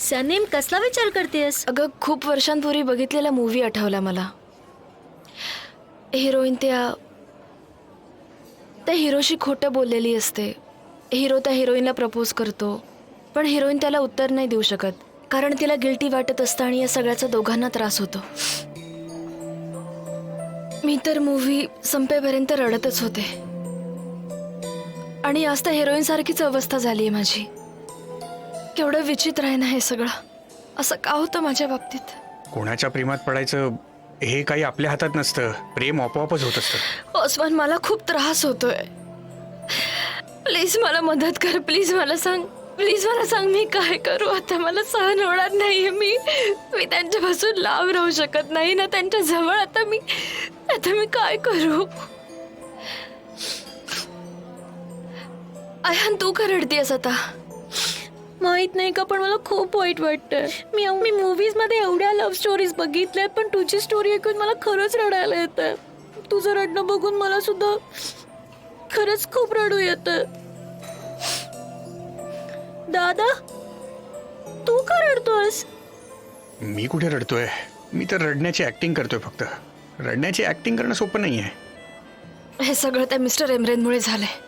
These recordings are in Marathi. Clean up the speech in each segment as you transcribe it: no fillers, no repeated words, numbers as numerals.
सनेम कसला विचार करतेस? अगं खूप वर्षांपूर्वी बघितलेला मूवी आठवला मला. हिरोईन त्या हिरोशी खोटं बोललेली असते. हिरो त्या हिरोईनला प्रपोज करतो, पण हिरोईन त्याला उत्तर नाही देऊ शकत कारण तिला गिल्टी वाटत असतं आणि या सगळ्याचा दोघांना त्रास होतो. मी तर मूवी संपेपर्यंत रडतच होते आणि आज तर हिरोईन सारखीच अवस्था झाली आहे माझी. केवढं विचित्र आहे ना हे सगळं. असं का होतं माझ्या बाबतीत? कोणाच्या प्रेमात पडायचं हे काही आपल्या हातात नसतं. प्रेम आपोआपच होत असतं. ओस्मान, मला खूप त्रास होतोय. प्लीज मला मदत कर. प्लीज मला सांग. प्लीज मला सांग मी काय करू. आता मला सहन होणार नाहीये. मी त्यांच्यापासून लांब राहू शकत नाही ना त्यांच्या जवळ. आता मी काय करू? आयहान, तू का रडतेस आता? माहित नाही का, पण मला खूप वाईट वाटतंय. मी मूवीज मध्ये एवढ्या लव्ह स्टोरीज बघितल्या, पण तुझी स्टोरी ऐकून मला खरंच रडायला येतं. तुझं रडणं बघून मला सुद्धा खरंच खूप रडू येतं. दादा, तू का रडतोस? मी कुठे रडतोय? मी तर रडण्याची ऍक्टिंग करतोय फक्त. रडण्याची ऍक्टिंग करणं सोपं नाहीये. हे सगळं त्या मिस्टर एमरेनमुळे झालंय.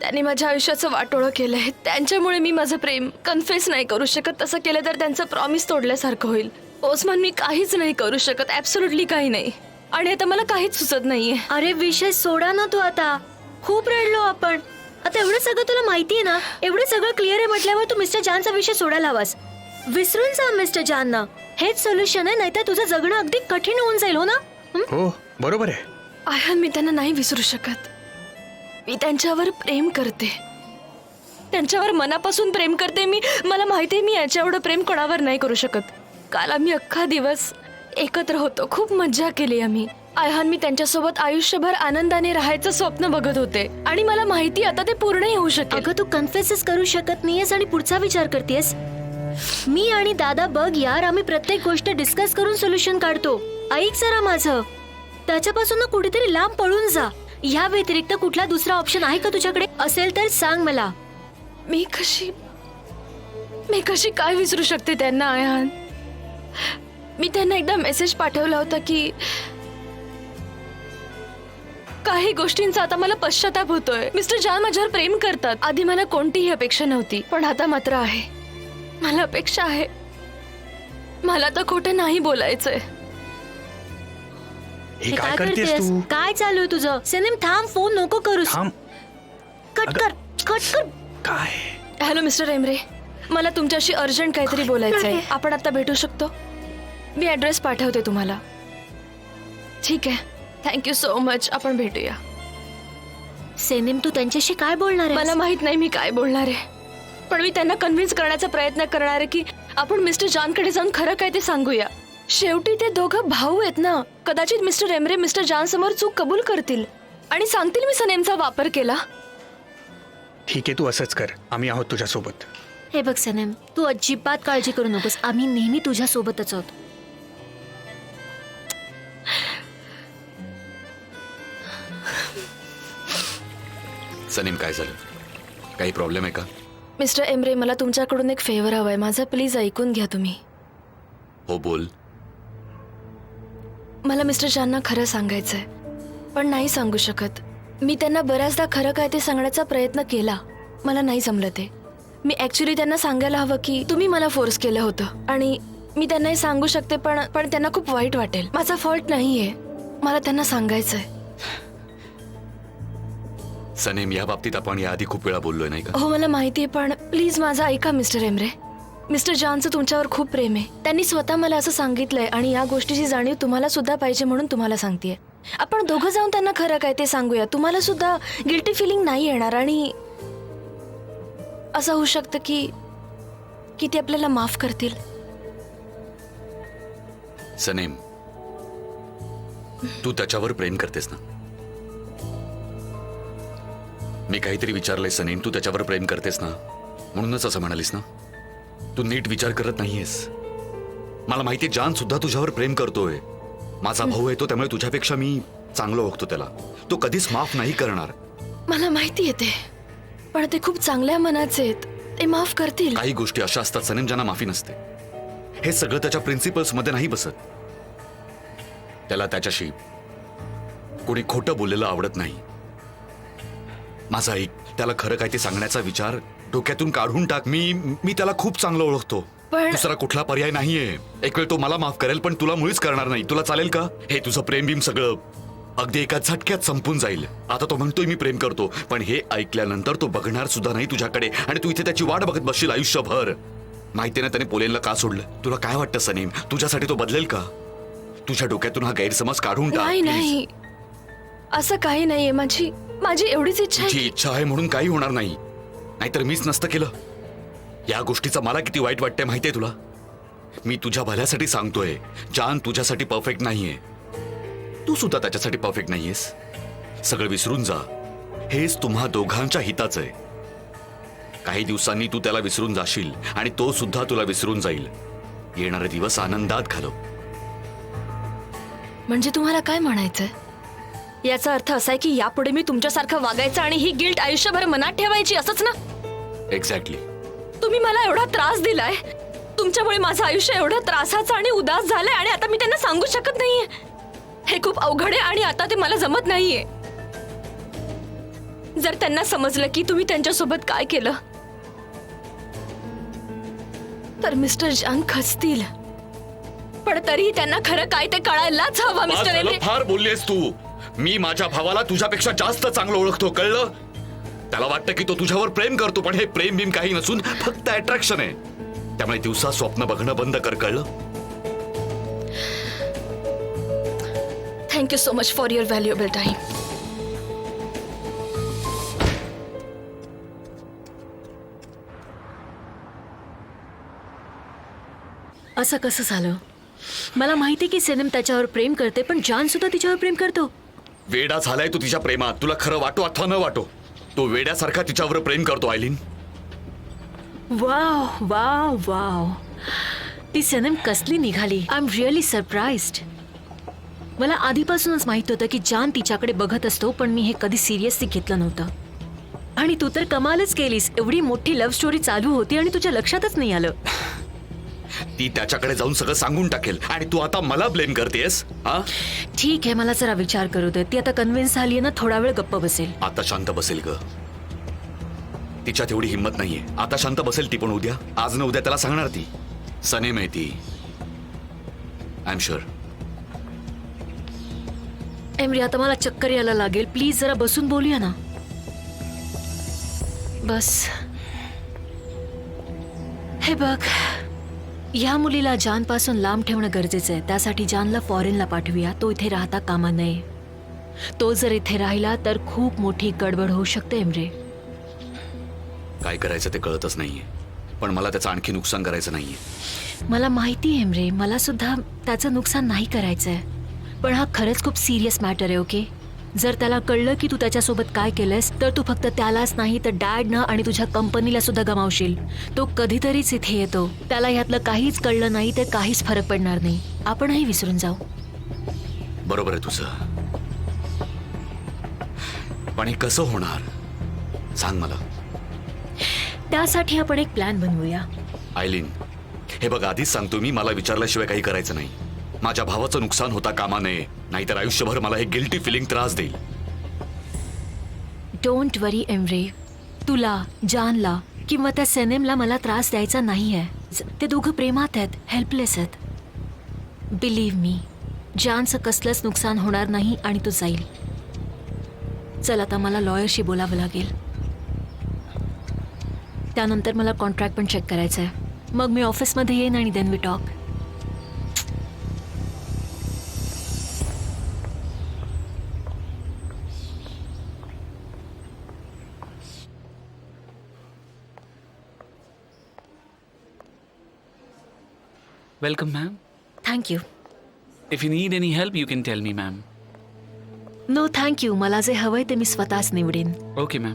त्यांनी माझ्या आयुष्याचं वाटोळं केलंय. त्यांच्यामुळे मी माझं प्रेम कन्फेस नाही करू शकत. तसं केलं तर त्यांचं प्रॉमिस तोडल्यासारखं होईल. ओस्मान, मी काहीच नाही करू शकत. ऍब्सोल्युटली काही नाही. आणि आता मला काहीच सुचत नाहीये. अरे विषय सोडा ना तू आता. खूप रडलो आपण. आता एवढं सगळं तुला माहितीये ना. एवढं सगळं क्लिअर आहे म्हटल्यावर तू मिस्टर जानचा विषय सोडायला हवास. विसरून जा मिस्टर जानना. हेच सोल्युशन आहे, नाहीतर तुझं जगणं अगदी कठीण होऊन जाईल. हो ना? हो, बरोबर आहे. आयहान, मी त्यांना नाही विसरू शकत. मी त्यांच्यावर प्रेम करते. त्यांच्यावर मनापासून प्रेम करते. मला माहिती आहे मी याच्या एवढं प्रेम कोणावर नाही करू शकत. काल आम्ही अख्खा दिवस एकत्र होतो. खूप मज्जा केली आम्ही. आयहान, मी त्यांच्यासोबत आयुष्यभर आनंदाने राहायचं स्वप्न बघत होते आणि मला माहिती आता ते पूर्णही होऊ शकेल. अगं तू कन्फेसच करू शकत नाहीयेस आणि पुढचा विचार करतेस. मी आणि दादा बघ यार, आम्ही प्रत्येक गोष्ट डिस्कस करून सोल्युशन काढतो. ऐक जरा माझं. त्याच्यापासून ना कुठेतरी लांब पळून जा. ह्या व्यतिरिक्त कुठला दुसरा ऑप्शन आहे का तुझ्याकडे? असेल तर सांग मला. मी कशी काय विसरू शकते त्यांना आयहान? मी त्यांना एकदा मेसेज पाठवला होता की काही गोष्टींचा आता मला पश्चाताप होतोय. मिस्टर जान माझ्यावर प्रेम करतात. आधी मला कोणतीही अपेक्षा नव्हती, पण आता मात्र आहे. मला अपेक्षा आहे. मला तर खोटं नाही बोलायचंय. हे काय करतेस तू? काय चालू आहे तुझं? सनेम थांब, फोन नको करूस. थांब. कट कर. काय? हॅलो मिस्टर एमरे, मला तुमच्याशी अर्जंट काहीतरी बोलायचंय. आपण आता भेटू शकतो? मी ऍड्रेस पाठवते तुम्हाला. ठीक आहे, थँक्यू सो मच. आपण भेटूया. सनेम, तू त्यांच्याशी काय बोलणार आहे? मला माहित नाही मी काय बोलणार आहे, पण मी त्यांना कन्व्हिन्स करण्याचा प्रयत्न करणार आहे की आपण मिस्टर जानकडे जाऊन खरं काय ते सांगूया. शेवटी ते दोघं भाऊ आहेत ना. कदाचित मिस्टर एमरे मिस्टर जान समोर चूक कबूल करतील आणि सांगतील मी सनेमचा वापर केला. ठीक आहे, तू असंच कर. आम्ही आहोत तुझ्या सोबत. हे बघ सनेम, तू अजिबात काळजी करू नकोस. आम्ही नेहमी तुझ्या सोबतच आहोत. सनीम, काय झालं? काही प्रॉब्लेम आहे का? मिस्टर एमरे, मला तुमच्याकडून एक फेवर हवाय. माझा प्लीज ऐकून घ्या तुम्ही. हो, बोल. मला मिस्टर जानना खरं सांगायचंय, पण नाही सांगू शकत. मी त्यांना बऱ्याचदा खरं काय ते सांगण्याचा प्रयत्न केला. मला नाही जमलं ते. मी ऍक्च्युली त्यांना सांगायला हवं की तुम्ही मला फोर्स केलं होतं आणि मी त्यांनाही सांगू शकते, पण त्यांना खूप वाईट वाटेल. माझा फॉल्ट नाहीये. मला त्यांना सांगायचंय. सनीम, या बाबतीत आपण याआधी खूप वेळा बोललोय नाही का? हो, मला माहितीये, पण प्लीज माझं ऐका मिस्टर एमरे. मिस्टर जानचं तुमच्यावर खूप प्रेम आहे. त्यांनी स्वतः मला असं सांगितलंय आणि या गोष्टीची जाणीव तुम्हाला सुद्धा पाहिजे म्हणून तुम्हाला सांगतेय. आपण दोघं जाऊन त्यांना खरं काय ते सांगूया. तुम्हाला सुद्धा गिल्टी फिलिंग नाही येणार आणि असं होऊ शकतं की ते आपल्याला माफ करतील. सनीम, तू त्याच्यावर प्रेम करतेस ना? मी काहीतरी विचारलंय सनीम. तू त्याच्यावर प्रेम करतेस ना? म्हणूनच असं म्हणालीस ना? तू नीट विचार करत नाहीयेस. मला माहिती, जान सुद्धा तुझ्यावर प्रेम करतोय. माझा भाऊ आहे तो, त्यामुळे तुझ्यापेक्षा मी चांगलं ओळखतो त्याला. तो कधीच माफ नाही करणार. मला माहिती आहे ते, पण ते खूप चांगल्या मनाचे आहेत. ते माफ करतील. काही गोष्टी अशा असतात सनेम ज्यांना माफी नसते. हे सगळं त्याच्या प्रिन्सिपल्स मध्ये नाही बसत. त्याला त्याच्याशी कोणी खोटं बोललेलं आवडत नाही. माझा ऐक, त्याला खरं काय ते सांगण्याचा विचार डोक्यातून काढून टाक. मी त्याला खूप चांगलं ओळखतो. पण- दुसरा कुठला पर्याय नाहीये. एक वेळ तो मला माफ करेल, पण तुला मुळीच करणार नाही. तुला चालेल का? हे तुझं प्रेम बिम सगळं अगदी एका झटक्यात संपून जाईल. आता तो म्हणतोय मी प्रेम करतो, पण हे ऐकल्यानंतर तो बघणार सुद्धा नाही तुझ्याकडे आणि तू इथे त्याची वाट बघत बसशील आयुष्यभर. माहिती ना त्याने पोलेनला का सोडलं? तुला काय वाटतं सनीम, तुझ्यासाठी तो बदलेल का? तुझ्या डोक्यातून हा गैरसमज काढून टाक. नाही please. नाही, असं काही नाहीये. माझी माझी एवढीच इच्छा आहे. तुझी इच्छा आहे म्हणून काही होणार नाही. नाहीतर मीच नसतं केलं. या गोष्टीचा मला किती वाईट वाटतंय माहितीये तुला? मी तुझ्या भल्यासाठी सांगतोय. जान तुझ्यासाठी परफेक्ट नाहीये. तू सुद्धा त्याच्यासाठी परफेक्ट नाहीयेस. सगळं विसरून जा. हेच तुम्हा दोघांच्या हिताचं आहे. काही दिवसांनी तू त्याला विसरून जाशील आणि तो सुद्धा तुला विसरून जाईल. येणारे दिवस आनंदात घालव. म्हणजे तुम्हाला काय म्हणायचंय? याचा अर्थ असा आहे की यापुढे मी तुमच्यासारखं वागायचं आणि ही गिल्ट आयुष्यभर मनात ठेवायची, असंच ना? एक्झॅक्टली. तुम्ही मला एवढा त्रास दिलाय. तुमच्यामुळे माझं आयुष्य एवढं त्रासाचं आणि उदास झालंय आणि आता मी त्यांना सांगू शकत नाहीये. हे खूप अवघड आहे आणि आता ते मला जमत नाहीये. जर त्यांना समजलं की तुम्ही त्यांच्यासोबत काय केलं तर मिस्टर जान खचतील. पण तरीही त्यांना खरं काय ते कळायलाच हवं. मिस्टर झालं, एम्ब्रे, फार बोललीस तू. मी माझ्या भावाला तुझ्यापेक्षा जास्त चांगलं ओळखतो, कळलं? त्याला वाटतं की तो तुझ्यावर प्रेम करतो, पण हे प्रेम बिम काही नसून फक्त अट्रॅक्शन आहे. त्यामुळे दिवसा स्वप्न बघणं बंद कर, कळलं? Thank you so much for your valuable time. असं कसं झालं? मला माहिती की सनम त्याच्यावर प्रेम करते, पण जान सुद्धा तिच्यावर प्रेम करतो. वेडा झालाय तू तिच्या प्रेमात. तुला खरं वाटो अथवा न वाटो, तो वेड्यासारखा तिच्यावर प्रेम करतो. आयलीन, वाव वाव वाव, ती सनम कसली निघाली. I am really surprised. मला आधीपासूनच माहित होतं की जान तिच्याकडे बघत असतो, पण मी हे कधी सिरियसली घेतलं नव्हतं. आणि तू तर कमालच केलीस. एवढी मोठी लव्ह स्टोरी चालू होती आणि तुझ्या लक्षातच नाही आलं. ती त्याच्याकडे जाऊन सगळं सांगून टाकेल आणि तू आता मला ब्लेम करतेस. हा, ठीक आहे, मला जरा विचार करू दे. ती आता कन्व्हिन्स झालीये ना, थोडा वेळ गप्प बसेल. आता शांत बसेल ग. तिच्यात एवढी हिंमत नाहीये. आता शांत बसेल ती, पण उद्या, आज ना उद्या त्याला सांगणार ती. सनेम आहे ती, आय एम शुअर. एम्री, आता मला चक्कर यायला लागेल. प्लीज जरा बसून बोलूया ना. बस. हे बघ, या मुलीला जानपासून लांब ठेवणं गरजेचं आहे. त्यासाठी जानला फॉरेनला पाठवूया. तो इथे राहता कामा नये. तो जर इथे राहिला तर खूप मोठी गडबड होऊ शकते. एम्रे, काय करायचं ते कळतच नाहीये, पण मला त्याचं आणखी नुकसान करायचं नाहीये. मला माहिती आहे एम्रे, मला सुद्धा त्याचं नुकसान नाही करायचंय. पण हा खरंच खूप सिरियस मॅटर आहे. ओके, जर त्याला कळलं की तू त्याच्यासोबत काय केलंयस तर तू फक्त त्यालाच नाही तर डॅडना आणि तुझ्या कंपनीला सुद्धा गमावशील. तो कधीतरीच इथे येतो. त्याला ह्यातलं काहीच कळलं नाही तर काहीच फरक पडणार नाही. आपणही विसरून जाऊ. बरोबर आहे तुझं, पण हे कसं होणार सांग मला. त्यासाठी आपण एक प्लॅन बनवूया. आयलीन, हे बघ, आधीच सांगतो मी, मला विचारल्याशिवाय काही करायचं नाही. माझ्या भावाचं नुकसान होता कामा नये, नाहीतर आयुष्यभर मला हे गिल्टी फिलिंग त्रास देईल. डोंट वरी एम्रे, तुला, जानला किंवा त्या सनेमला मला त्रास द्यायचा नाहीये. ते दोघं प्रेमात आहेत, हेल्पलेस आहेत. बिलीव्ह मी, जानचं कसलंच नुकसान होणार नाही आणि तो जाईल. चल, आता मला लॉयरशी बोलावं लागेल. त्यानंतर मला कॉन्ट्रॅक्ट पण चेक करायचं आहे. मग मी ऑफिसमध्ये येईन आणि then we talk. Welcome, ma'am. Thank you. If you need any help, you can tell me, ma'am. No thank you. मला जे हवंय ते मी स्वतःच निवडेन. Okay, ma'am.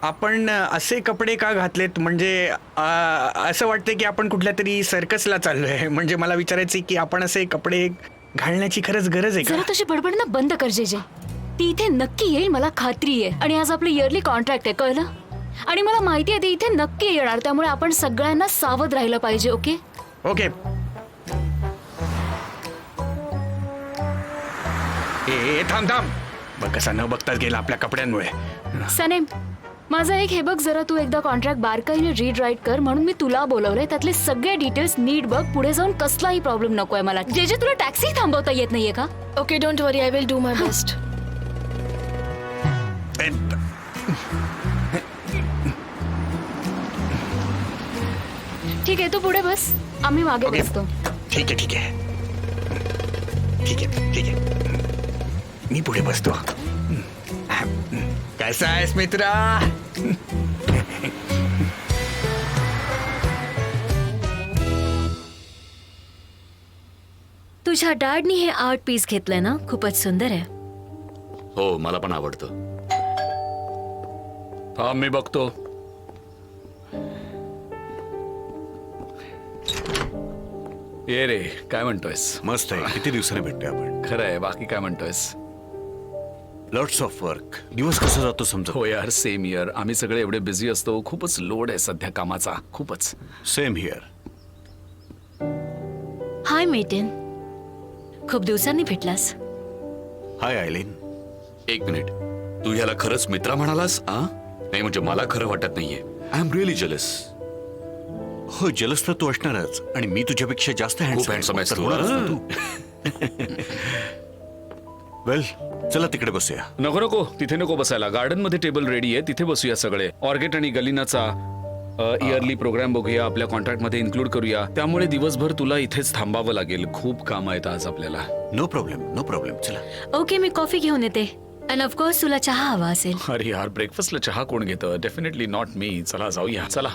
आपण असे कपडे का घातलेत म्हणजे असं वाटतं की आपण कुठल्या तरी सर्कसला चाललोय. म्हणजे मला विचारायचं की आपण असे कपडे घालण्याची खरंच गरज आहे जरा का? तशी बडबड ना बंद कर जे ती इथे नक्की येईल मला खात्री आहे. आणि आज आपलं इयरली कॉन्ट्रॅक्ट आहे कळलं. आणि मला माहिती आहे ती इथे नक्की येणार त्यामुळे आपण सगळ्यांना सावध राहिलं पाहिजे. Okay okay. ए थांब थांब. बघ कसा न बघताच गेला आपल्या कपड्यांमुळे. सनेम माझं एक हे बघ जरा तू एकदा कॉन्ट्रॅक्ट बारकाईने रीड राईट कर म्हणून मी तुला बोलवलंय. त्यातले सगळे डिटेल्स नीट बघ. पुढे जाऊन कसलाही प्रॉब्लेम नकोय मला. जे तुला टॅक्सी थांबवता येत नाहीये का? Okay don't worry I will do my best. ठीक आहे तू पुढे बस आम्ही मागे ओके. बसतो. ठीक आहे ठीक आहे ठीक आहे ठीक आहे. मी पुढे बसतो. कसा आहेस मित्रा? तुझ्या डॅडनी हे आर्ट पीस घेतलंय ना, खूपच सुंदर आहे. हो मला पण आवडतं. हा मी बघतो. ये रे काय म्हणतोयस? मस्त आहे. किती दिवसांनी भेटतोय आपण. खरं आहे. बाकी काय म्हणतोयस? Lots of work. दिवस कसा जातो समजा. हो यार सेम इयर. आम्ही सगळे एवढे बिझी असतो. खूपच लोड आहे सध्या कामाचा. खूपच. Same here. हाय मेटेन, खूप दिवसांनी भेटलास. हाय आयलीन. एक मिनिट, तू ह्याला खरंच मित्रा म्हणालास? नाही म्हणजे मला खरं वाटत नाहीये. I am really jealous. हो जलस तर तू असणारच. आणि मी तुझ्यापेक्षा जास्त handsome आहेस तू, तू. वेल चला तिकडे बसूया. नको नको तिथे नको बसायला. गार्डन मध्ये टेबल रेडी आहे. तिथे बसूया सगळे. ऑर्गेट आणि गलिनाचा इयरली प्रोग्राम बघूया. आपल्या कॉन्ट्रॅक्ट मध्ये इन्क्लूड करूया. त्यामुळे दिवसभर तुला इथेच थांबावं लागेल. खूप काम आहेत आज आपल्याला. No problem no problem. चला. ओके मी कॉफी घेऊन येते. अँड ऑफकोर्स तुला चहा हवा असेल. अरे यार ब्रेकफास्टला चहा कोण घेतं? Definitely not me. चला जाऊया. चला.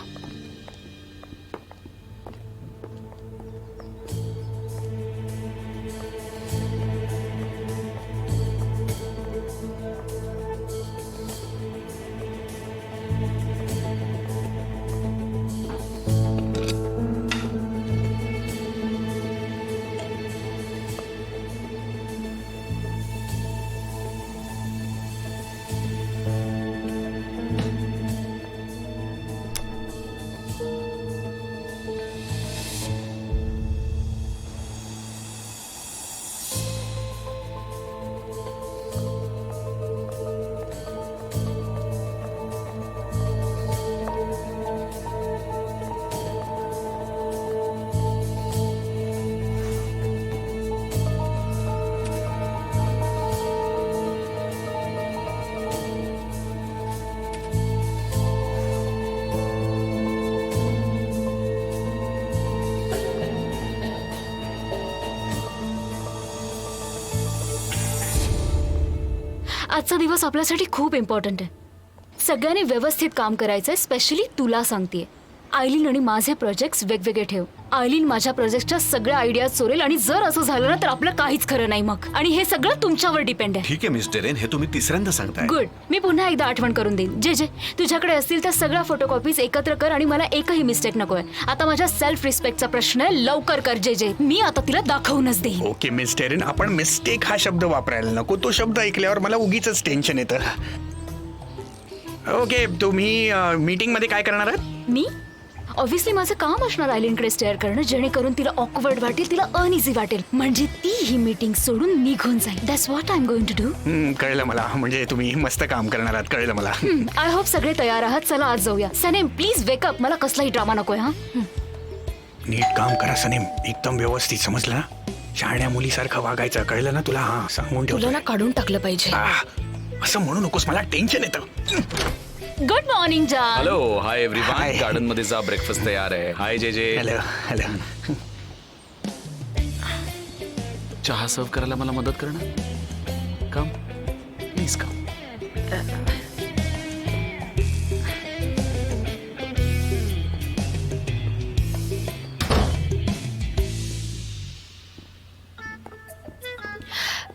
आजचा दिवस आपल्यासाठी खूप इम्पॉर्टंट आहे. सगळ्यांनी व्यवस्थित काम करायचंय. स्पेशली तुला सांगतेय. आयलीन आणि माझे प्रोजेक्ट्स वेगवेगळे ठेव. आयलीन माझ्या प्रोजेक्टच्या सगळ्या आयडिया चोरेल आणि जर असं झालं ना तर आपलं काहीच खरं नाही मग. आणि हे सगळं तुमच्यावर डिपेंड आहे. ठीक आहे मिस डेरेन. हे तुम्ही तिसऱ्यांदा सांगताय. गुड. मी पुन्हा एकदा आठवण करून देईन. जे तुझ्याकडे असतील त्या सगळ्या फोटोकॉपीज एकत्र कर आणि मला एकही मिस्टेक नकोय. आता माझ्या सेल्फ रिस्पेक्टचा प्रश्न आहे. लवकर कर जे मी आता तिला दाखवूनच देईन. ओके मिस टेरेन, आपण मिस्टेक हा शब्द वापरायला नको. तो शब्द ऐकल्यावर मला उगीच टेन्शन येतं. ओके तुम्ही मीटिंग मध्ये काय करणार आहात? मी ऑब्व्हियसली माझं काम असणार आयलीनकडे स्टेअर करणं जेणेकरून तिला ऑकवर्ड वाटेल, तिला अनइझी वाटेल. म्हणजे ती ही मीटिंग सोडून निघून जाईल. That's what I am going to do. कळलं मला. म्हणजे तुम्ही मस्त काम करणार आहात. कळलं मला. आय होप सगळे तयार आहात. चला आज जाऊया. सनेम प्लीज वेकअप. मला कसलाही ड्रामा नकोय. हा नीट काम करा सनेम. एकदम व्यवस्थित. समजलं ना? शहाण्या मुलीसारखं वागायचं. कळलं ना तुला? हा सांगून तुला ठेवतो. ना काढून टाकलं पाहिजे. असं म्हणू नकोस. मला टेन्शन येतं. गुड मॉर्निंग जान. Hello hi everyone. Hi. Garden मध्ये जा. ब्रेकफास्ट तयार आहे. हाय जे हॅलो हॅलो. चहा सर्व करायला मला मदत करणार? Come please come.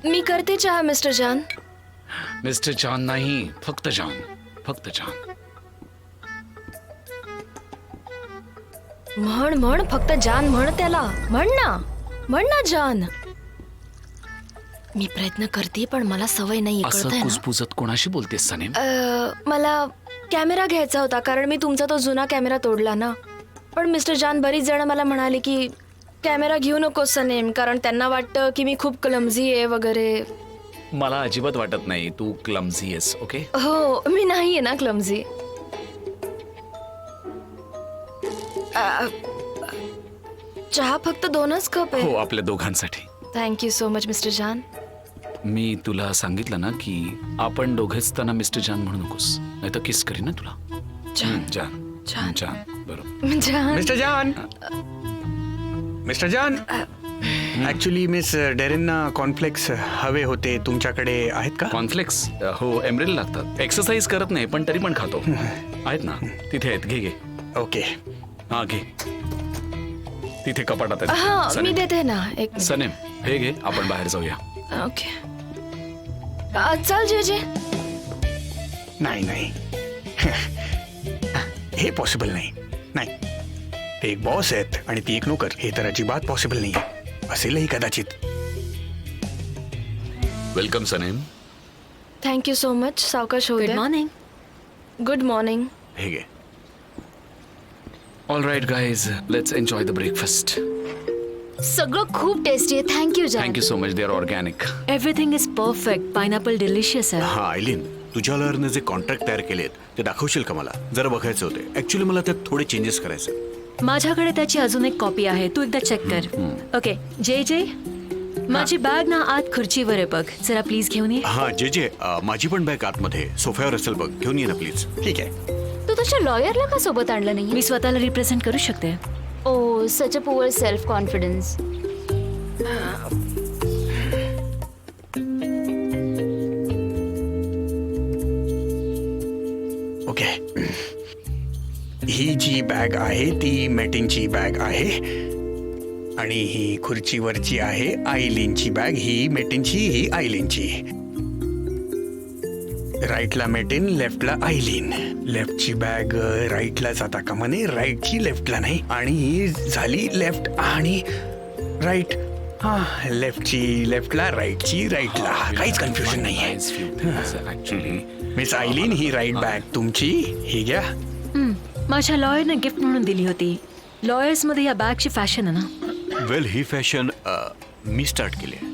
मी करते चहा मिस्टर जान. मिस्टर चांद नाही, फक्त जान. फक्त जान. म्हण म्हण फक्त जान म्हण त्याला. म्हण ना जान. मी प्रयत्न करते पण मला सवय नाही असं कळतंय ना. कुजबुजत कोणाशी बोलतेस सनेम? मला कॅमेरा घ्यायचा होता कारण मी तुमचा तो जुना कॅमेरा तोडला ना. पण मिस्टर जान बरीच जण मला म्हणाले की कॅमेरा घेऊ नको सनेम, कारण त्यांना वाटतं की मी खूप क्लमझी आहे वगैरे. मला अजिबात वाटत नाही तू क्लमझी आहेस. ओके, हो, मी नाहीये ना क्लमझी. चहा फक्त 2च कप हो आहे. आपल्या दोघांसाठी. थँक्यू सो मच मिस्टर जान. मी तुला सांगितलं ना की आपण दोघेच त्यांना मिस्टर जान म्हणू नकोस, नाही तर किस करी ना तुला. जान. जान जान. जान बरोबर. जान. मिस्टर जान ऍक्च्युली मिस डेरेनना कॉर्नफ्लेक्स हवे होते, तुमच्याकडे आहेत का? कॉर्नफ्लेक्स हो एमरेल लागतात. एक्सरसाइज करत नाही पण तरी पण खातो. आहेत ना तिथे आहेत, घे घे. ओके. हा घे, तिथे कपाटात हा आहेत. मी सनेम, देते ना एक मिनिट. सनेम हे घे, आपण बाहेर जाऊया. ओके. चल जे नाही नाही हे पॉसिबल नाही. नाही, ते एक बॉस आहेत आणि ती एक नोकर, हे तर अजिबात पॉसिबल नाही. असेलही कदाचित. Welcome Sanem. Thank you so much. सावकाश होऊ गुड द्या. मॉर्निंग. Good morning. हे घे. All right guys, let's enjoy the breakfast. सगळं खूप टेस्टी आहे. थँक्यू जान. Thank you so much. They are organic. Everything is perfect. Pineapple delicious आहे. हा आयलीन, तुझ्या लॉयरने जे कॉन्ट्रॅक्ट तयार केलेत ते दाखवशील का मला? जरा बघायचे होते. ऍक्च्युली मला त्यात थोडे चेंजेस करायचे. माझ्याकडे त्याची अजून एक कॉपी आहे, तू एकदा चेक कर. ओके जे जे, माझी बॅग ना आत खुर्चीवर आहे बघ, जरा प्लीज घेऊन ये. हा जे माझी पण बॅग आतमध्ये सोफ्यावर असेल बघ, घेऊन ये ना प्लीज. ठीक आहे. तू तुझ्या लॉयरला का सोबत आणलं नाही? मी स्वतःला रिप्रेझेंट करू शकते. Oh such a poor self confidence. Okay. ही जी बॅग आहे ती मेटिनची बॅग आहे आणि ही खुर्चीवरची आहे आयलीनची बॅग. ही मेटिनची, ही आयलीनची. राईटला मेटिन, लेफ्टला आयलीन. लेफ्टची बॅग राईटला जाता कामा नये, राईटची लेफ्टला नाही. आणि ही झाली लेफ्ट आणि राईट. हा, लेफ्टची लेफ्टला, राईटची राईटला. काहीच कन्फ्युजन नाहीये. ऍक्च्युली मिस आयलीन, ही राईट बॅग तुमची, ही घ्या. माझ्या लॉयरने गिफ्ट म्हणून दिली होती. लॉयर्स मध्ये या बॅगची फॅशन आहे ना. वेल, ही फॅशन मी स्टार्ट केली आहे.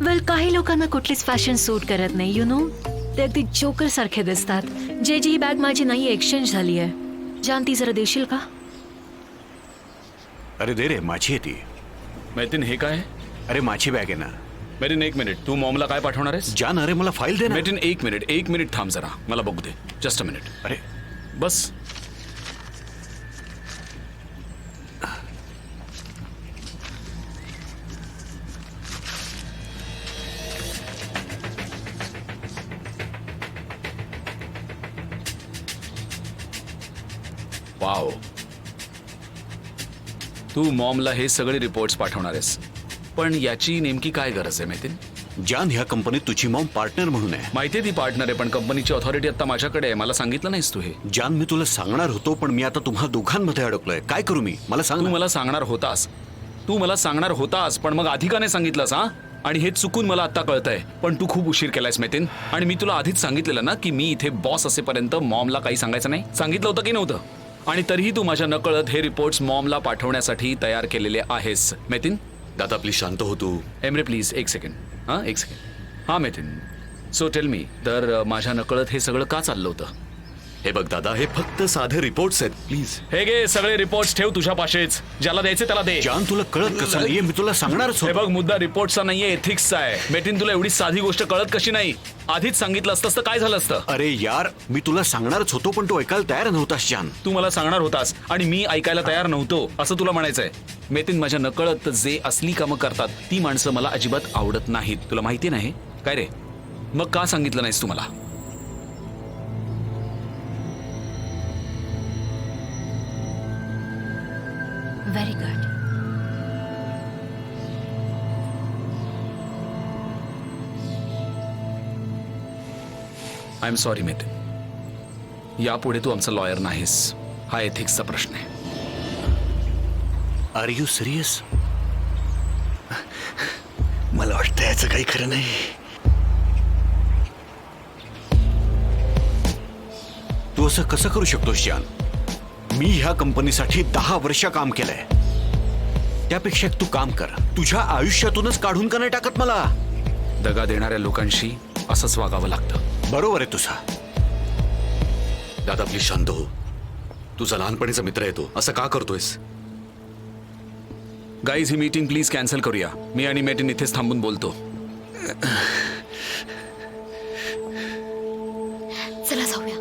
वेल, काही लोकांना कुठलीच फॅशन सूट करत नाही, यु नो. ते अगदी जोकर सारखे दिसतात. जे जी ही बॅग माझी नाही, एक्सचेंज झाली आहे. जान, ती जरा देशील का? अरे दे रे, माझी आहे ती. मैतीन हे काय? अरे माझी बॅग आहे ना. मेटिन एक मिनिट, तू मॉमला काय पाठवणार आहेस? जान, अरे मला फाईल दे ना. मेटिन एक मिनिट थांब जरा, मला बघू दे. Just a minute. अरे बस. वाव, तू मॉमला हे सगळे रिपोर्ट्स पाठवणार आहेस, पण याची नेमकी काय गरज आहे मैतीन? जान, ह्या कंपनीत तुझी मॉम पार्टनर म्हणून आहे. माहितीये ती पार्टनर आहे, पण कंपनीची ऑथॉरिटी आता माझ्याकडे आहे. मला सांगितलं नाहीस तू हे? जान, मी तुला सांगणार होतो पण मी आता तुम्हा दोघांमध्ये अडकलोय. काय करू मी? मला सांग तू ना. मला सांगणार होतास पण मग आधी का नाही सांगितलंस? हा, आणि हे चुकून मला आता कळतंय. पण तू खूप उशीर केलायस मैतीन. आणि मी तुला आधीच सांगितलेलं ना की मी इथे बॉस असेपर्यंत मॉमला काही सांगायचं नाही. सांगितलं होतं की नव्हतं? आणि तरीही तू माझ्या नकळत हे रिपोर्ट्स मॉमला पाठवण्यासाठी तयार केलेले आहेस. मैतीन, दादा प्लीज शांत हो तू. एमरे प्लीज एक सेकंड. हा मैतीन, सो टेल मी, तर माझ्या नकळत हे सगळं का चाललं होतं? हे बघ दादा, हे फक्त साधे रिपोर्ट्स आहेत. प्लीज. हे घे, सगळे रिपोर्ट्स ठेव तुझ्या पाशीच. ज्याला द्यायचे त्याला दे. जान, तुला कळत कसं नाहीये? मी तुला सांगणारच हे होतो. बघ, मुद्दा रिपोर्टचा नाहीये, एथिक्सचा आहे. मेटिन, तुला एवढी साधी गोष्ट कळत कशी नाही? आधीच सांगितलं असतं तर काय झालं असतं? अरे यार, मी तुला सांगणारच होतो पण तू ऐकायला तयार नव्हतास जान. तू मला सांगणार होतास आणि मी ऐकायला तयार नव्हतो, असं तुला म्हणायचंय? मेतिन, माझ्या नकळत जे असली कामं करतात ती माणसं मला अजिबात आवडत नाहीत. तुला माहिती नाही काय रे? मग का सांगितलं नाहीस तू मला? Very good. I am sorry Metin, यापुढे तू आमचा लॉयर नाहीस. हा एथिक्सचा प्रश्न आहे. Are you serious? मला वाटतं याचं काही खरं नाही. तू असं कसं करू शकतोस जान? मी ह्या कंपनीसाठी 10 वर्ष काम केलंय. त्यापेक्षा तू काम कर, तुझ्या आयुष्यातूनच काढून का नाही टाकत मला? दगा देणाऱ्या लोकांशी असंच वागावं लागतं. बरोबर आहे तुझा. दादा प्लीज शांत हो. तुझा लहानपणीचा मित्र आहे तो, असं का करतोयस? Guys he meeting please cancel करूया. मी आणि मेटिन इथेच थांबून बोलतो. चला जाऊया.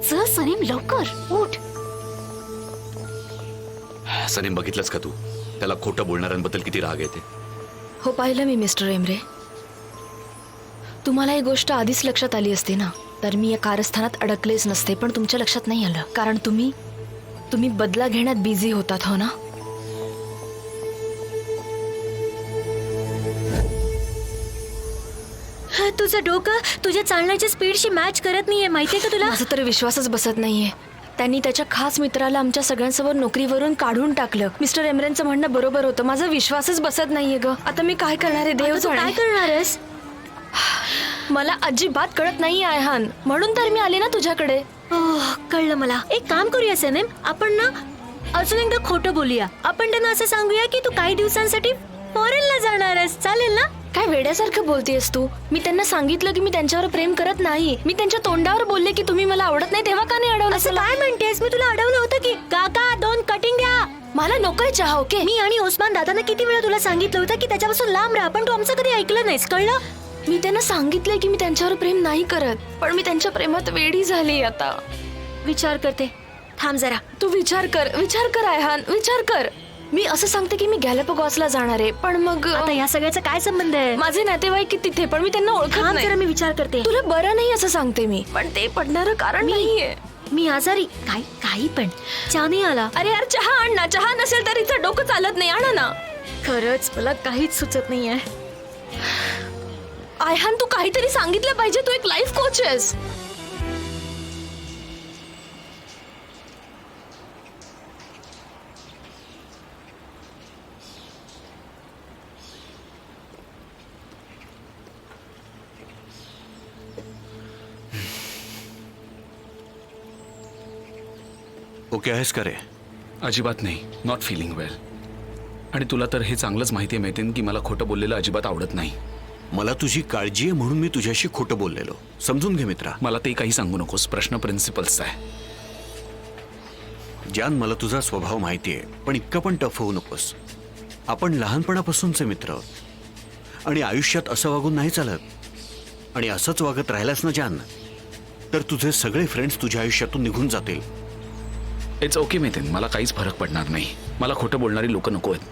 चल सनीम लवकर उठ. सनीम बघितलंस का तू? त्याला खोटं बोलणाऱ्यांबद्दल किती राग येते. हो पाहिलं मी मिस्टर एमरे. तुम्हाला ही गोष्ट आधीच लक्षात आली असते ना तर मी या कारस्थानात अडकलेच नसते. पण तुमच्या लक्षात नाही आलं कारण तुम्ही बदला घेण्यात बिझी होतात, हो ना? तुझं डोकं तुझ्या चालण्याच्या स्पीडशी मॅच करत नाहीये, माहितीये का तुला? माझा तर विश्वासच बसत नाहीये. त्यांनी त्याच्या खास मित्राला आमच्या सगळ्यांसमोर नोकरीवरून काढून टाकलं. मिस्टर एमरेंचं म्हणणं बरोबर होतं. माझा विश्वासच बसत नाहीये ग. आता मी काय करणार आहे देव आता तू काय जाणे. करणार आहेस? मला अजिबात कळत नाही आयहान. म्हणून तर मी आले ना तुझ्याकडे. कळलं मला. एक काम करूया सनेम, आपण ना अजून एकदा खोटं बोलूया. आपण त्यांना असं सांगूया की तू काही दिवसांसाठी फॉरेनला जाणार आहेस. चालेल ना? काय वेड्यासारखं बोलतेस तू? मी त्यांना सांगितलं की मी त्यांच्यावर प्रेम करत नाही. मी त्यांच्या तोंडावर बोलले की तुम्ही मला आवडत नाही, तेव्हा का नाही अडवलं? असं काय म्हणतेस? मी तुला अडवलं होतं की काका 2 कटिंग द्या. मला नकोय चहा. ओके मी आणि ओस्मान दादांना किती वेळा तुला सांगितलं होतं की त्याच्यापासून लांब राहा, पण तू आमचं कधी ऐकलं नाहीस. कळलं? मी त्यांना सांगितलंय की मी त्यांच्यावर प्रेम नाही करत, पण मी त्यांच्या प्रेमात वेडी झाली. आता विचार करते. थांब जरा. तू विचार कर आयहान, विचार कर. मी असं सांगते की मी गॅलॅपगॉसला जाणार आहे, पण मग आता या सगळ्याचा काय संबंध आहे? माझे नातेवाईक की तिथे, पण मी त्यांना ओळखत थांब नाही. जरा, मी विचार करते. तुला बरं नाही असं सांगते मी, पण ते पडणारं कारण नाहीये. मी आजारी काही पण चहा नाही आला. अरे यार चहा आण ना. चहा नसेल तर इथं डोकं चालत नाही. आणा ना. खरंच मला काहीच सुचत नाहीये. आयहान तू काहीतरी सांगितलं पाहिजे. तू एक लाईफ कोच आहेस. ओके आहेस का रे? अजिबात नाही. Not feeling well. आणि तुला तर हे चांगलंच माहिती आहे मेटिन की मला खोटं बोललेलं अजिबात आवडत नाही. मला तुझी काळजी आहे म्हणून मी तुझ्याशी खोटं बोललेलो. समजून घे मित्रा. मला ते काही सांगू नकोस. प्रश्न प्रिन्सिपल्सचा आहे. जान मला तुझा स्वभाव माहिती आहे, पण इतका पण टफ होऊ नकोस. आपण लहानपणापासूनचे मित्र आहोत आणि आयुष्यात असं वागून नाही चालत. आणि असंच वागत राहिलास ना जान, तर तुझे सगळे फ्रेंड्स तुझ्या आयुष्यातून निघून जातील. It's okay mate in. मला काहीच फरक पडणार नाही. मला खोटं बोलणारी लोक नको आहेत.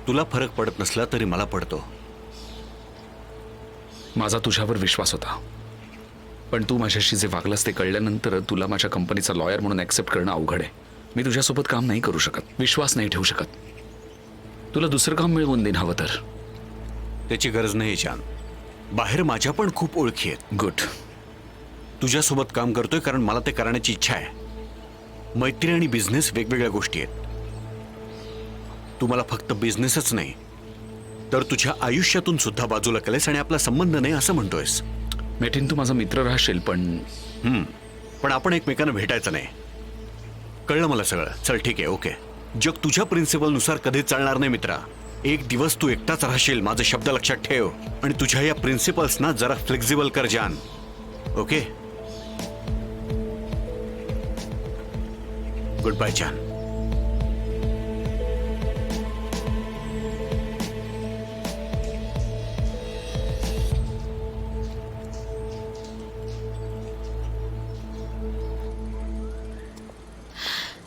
तुला फरक पडत नसला तरी मला पडतो. माझा तुझ्यावर विश्वास होता, पण तू माझ्याशी जे वागलास ते कळल्यानंतर तुला माझ्या कंपनीचा लॉयर म्हणून ऍक्सेप्ट करणं अवघड आहे. मी तुझ्यासोबत काम नाही करू शकत. विश्वास नाही ठेवू शकत. तुला दुसरं काम मिळवून देईन हवं तर. त्याची गरज नाही जान. बाहेर माझ्या पण खूप ओळखी आहेत. गुड. तुझ्यासोबत काम करतोय कारण मला ते करण्याची इच्छा आहे. मैत्री आणि बिझनेस वेगवेगळ्या गोष्टी आहेत. तू मला फक्त बिझनेसच नाही तर तुझ्या आयुष्यातून सुद्धा बाजूला केलेस आणि आपला संबंध नाही असं म्हणतोयस. मेटिन तू माझा मित्र राहशील, पण आपण एकमेकांना भेटायचं नाही. कळलं मला सगळं. चल ठीक आहे. ओके. जग तुझ्या प्रिन्सिपलनुसार कधीच चालणार नाही मित्रा. एक दिवस तू एकटाच राहशील. माझे शब्द लक्षात ठेव. आणि तुझ्या या प्रिन्सिपल्सना जरा फ्लेक्झिबल कर जान. ओके. गुड बाय जान.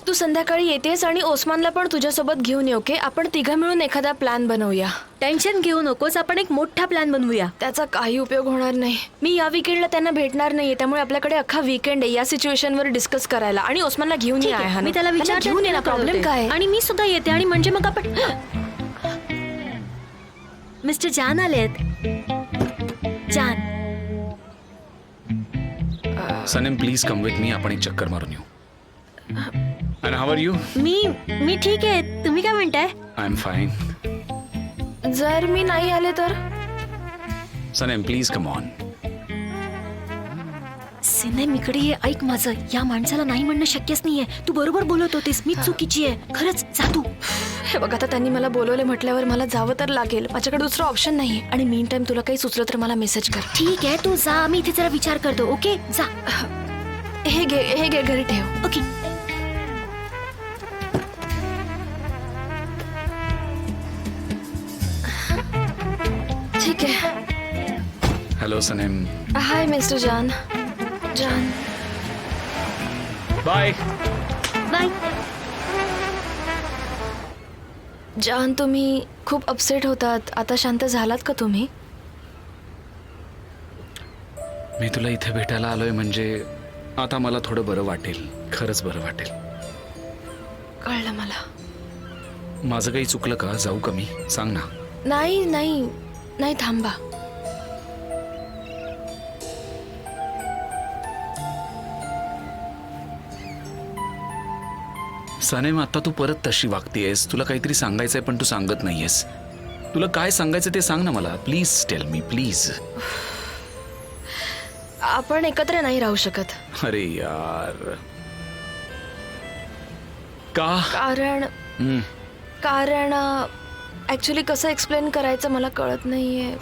तू संध्याकाळी येतेस आणि ओस्मानला पण तुझ्यासोबत घेऊन ये. ओके. आपण तिघं मिळून एखादा प्लॅन बनवूया. टेन्शन घेऊ नकोस. आपण एक मोठा प्लॅन बनवूया. त्याचा काही उपयोग होणार नाही. मी या वीकेंडला त्यांना भेटणार नाहीये, त्यामुळे आपल्याकडे अख्खा वीकेंड आहे या सिच्युएशनवर डिस्कस करायला. आणि ओस्मानला घेऊन ये. ठीक आहे, आयहान. मी त्याला विचारते. घेऊन ये ना. प्रॉब्लेम काय आहे? आणि मी सुद्धा येते. आणि म्हणजे मग आपण मिस्टर जान आलेत. Can Sanem please come with me. आपण एक चक्कर मारून येऊ. And how are you? मी ठीक आहे. तुम्ही काय म्हणताय? I am fine. जर मी नाही आले तर? सनेम प्लीज कम ऑन. सिनेम इकडे ये, ऐक माझं. या माणसाला नाही म्हणणं शक्यच नाहीये. तू बरोबर बोलत होतीस, मीच चुकीची आहे. खरंच जा तू. हे बघ, आता त्यांनी मला बोलवले म्हटल्यावर मला जावं तर लागेल. माझ्याकडे दुसरा ऑप्शन नाहीये. आणि मीन टाइम तुला काही सुचलं तर मला मेसेज कर. ठीक आहे, तू जा. मी इथे जरा विचार करतो. ओके, जा. हे घे घरी ठेव. ओके. ठीक आहे. हॅलो सनेम. हाय मिस्टर जान. बाय. बाय. जान, तुम्ही खूप अपसेट होतात. आता शांत झालात का तुम्ही? मी तुला इथे भेटायला आलोय म्हणजे आता मला थोडं बरं वाटेल. खरंच बरं वाटेल. कळलं मला. माझं काही चुकलं का? जाऊ का मी? सांग ना. नाही थांबा. सनेम, आता तू परत तशी वागतेयस. तुला काहीतरी सांगायचंय पण तू सांगत नाहीयेस. तुला काय सांगायचं ते सांग ना मला. Please tell me, please. आपण एकत्र नाही राहू शकत. अरे यार, का? कारण ऍक्च्युली कसं एक्सप्लेन करायचं मला कळत नाहीये.